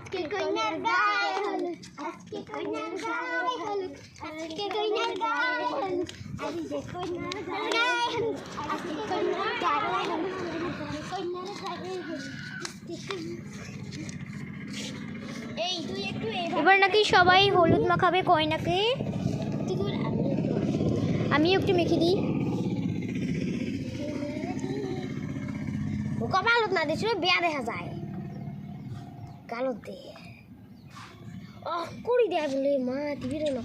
আজকে কইনার গায়ে হলুদ, আজকে কইনার গায়ে হলুদ, আজকে কইনার গায়ে হলুদ, আজকে কইনার গায়ে হলুদ, আজকে কইনার গায়ে হলুদ, কইনার গায়ে হলুদ। এই তুই একটু এবার নাকি সবাই হলুদ মাখাবে কয়নাকে। আমি একটু মেখে দিই। কপালত না দিছিল বিয়া দেখা যায় কালত দে কুড়ি দেয় বলে মা টিভির না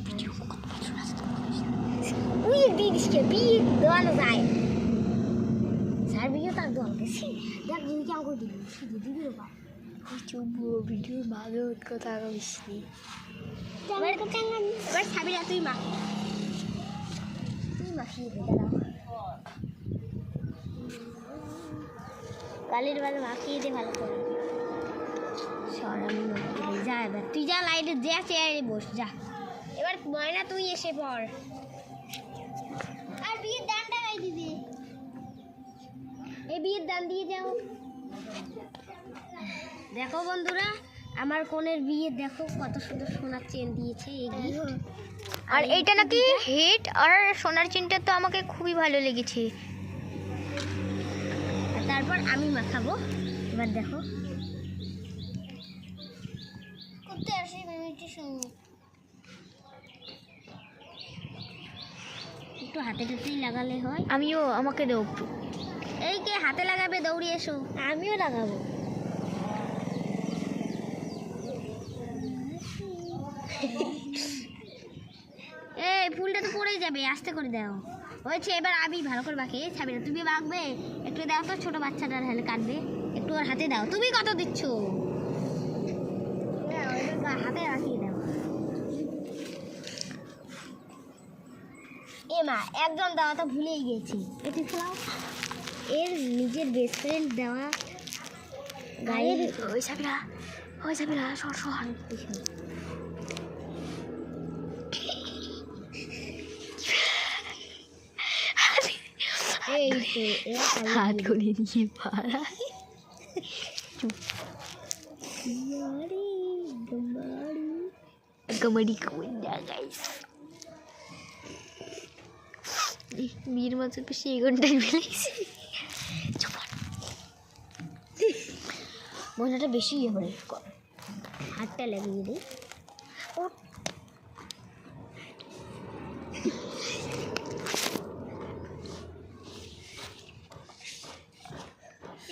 তুই দিদিস কে বিয়ে দেওয়ানো যায় স্যার বিয়ে তার দল গেছি দেখ দিদি কেমন করে দিবি শুধু দিদির উপর ভিডিওর ভালো কথা বেশি। এবার খাবি না তুই মাখিয়ে দে দাঁড়াও কালির বেলা মাখিয়ে দে ভালো করে আমি মাখিয়ে দিই যা এবার তুই যা লাইটে যা চেয়ারে বস যা এবার ময়না তুই এসে পড় আর বিয়ের দানটা গাই দিবি এই বিয়ের দান দিয়ে যাও দেখো বন্ধুরা আমার কোনের বিয়ে দেখো কত সুন্দর সোনার চেন দিয়েছে এই গিফট আর এইটা নাকি হেড আর সোনার চেনটা তো আমাকে খুবই ভালো লেগেছে। আর তারপর আমি মাখাবো এবার দেখো করতে আসি মিনিটের সঙ্গে একটু হাতে টাতেই লাগালে হয়। আমাকে দেও একটু। এই কে হাতে লাগাবে দৌড়ে এসো আমিও লাগাবো এই ফুলটা তো পড়েই যাবে আস্তে করে দাও হয়েছে এবার আমি ভালো করে বাকি ছাবি না তুমি বাঁকবে একটু দাও তো ছোট বাচ্চাটার হেলে কাটবে একটু ওর হাতে দাও তুমি কত দিচ্ছ হাতে রাখিয়ে দাও এ মা একজন দেওয়া তো ভুলেই গেছি এটি ফেলাও এর নিজের বেস্ট ফ্রেন্ড দেওয়া গায়ের ওই সাবিরা সর এই তো হাত করে নিয়ে পাড়া কমেডি কমেডা গাইস বীর মাছের পেশি এই ঘন্টায় ফেলেছি মজাটা বেশি ইয়ে করে হাতটা লাগিয়ে দিই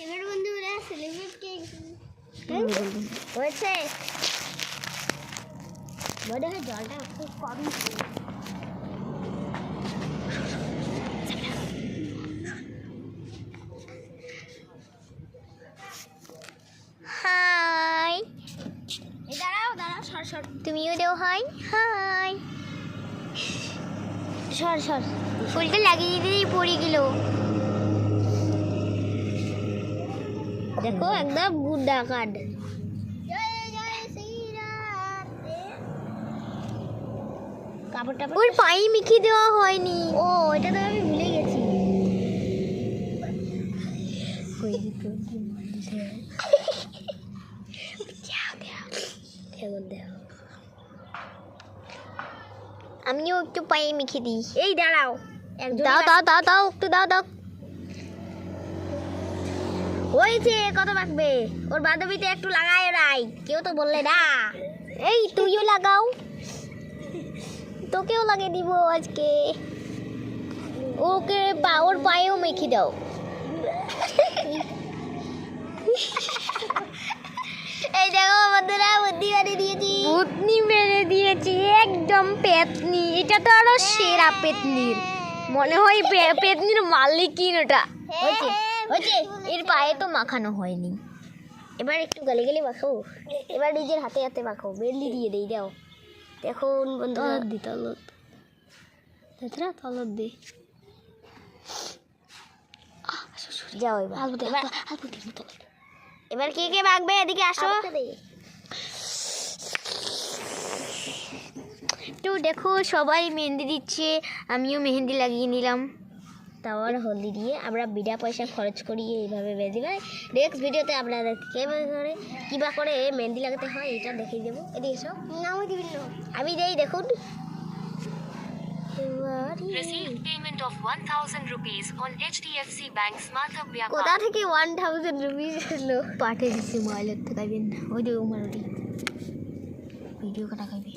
এবার বন্ধুরা সেলিব্রেট কেক হয়েছে মনে হয় জলটা খুব কম হাই দাঁড়াও সর তুমিও দেও হাই সর ফুলটা লাগিয়ে দিয়েই পড়ে গেল। দেখো একদম বুড্ডা কার্ড কাপড়টা ওর পায়ে মিখে দেওয়া হয়নি। ও এটা তো আমি ভুলে গেছি আমিও একটু পায়ে মিখে দিই। এই দাঁড়াও দাও একটু দাও হয়েছে কত বাঁকবে ওর বান্ধবীতে একটু লাগায় রাই কেউ তো বললে না এই তুইও লাগাও তোকেও লাগিয়ে দিব আজকে ওর পায়েও মেখে দাও। এই দেখো বন্ধুরা বুদ্ধি বানিয়ে দিয়েছি বুদ্ধি মেরে দিয়েছি একদম পেতনি। এটা তো আরো সেরা পেতনির মনে হয় পেতনির মালিকই ওটা হয়েছে এর পায়ে তো মাখানো হয়নি। এবার একটু গালে গালে মাখো এবার নিজের হাতে মাখো বেরলি দিয়ে দেই দাও দেখুন বন্ধুরা তলত দে যাও এবার কে মাখবে এদিকে আসো তো দেখো সবাই মেহেন্দি দিচ্ছে আমিও মেহেন্দি লাগিয়ে নিলাম। তাওয়ার হলদি দিয়ে আমরা বিনা পয়সা খরচ করি এইভাবে মেহেন্দি লাগাই। নেক্সট ভিডিওতে আপনাদের কিবা করে মেহেন্দি লাগাতে হয় এটা দেখিয়ে দেবো। এদিকে এসো, নামও দিবি না। আমি দেই দেখুন। Received payment of 1,000 rupees on HDFC Bank Smartha Vyapar. কোথা থেকে 1000 রুপিস এলো? পাঠিয়ে দিচ্ছি মোবাইলের থেকে। ওই যে উমার ভিডিও কাটা খাইবে।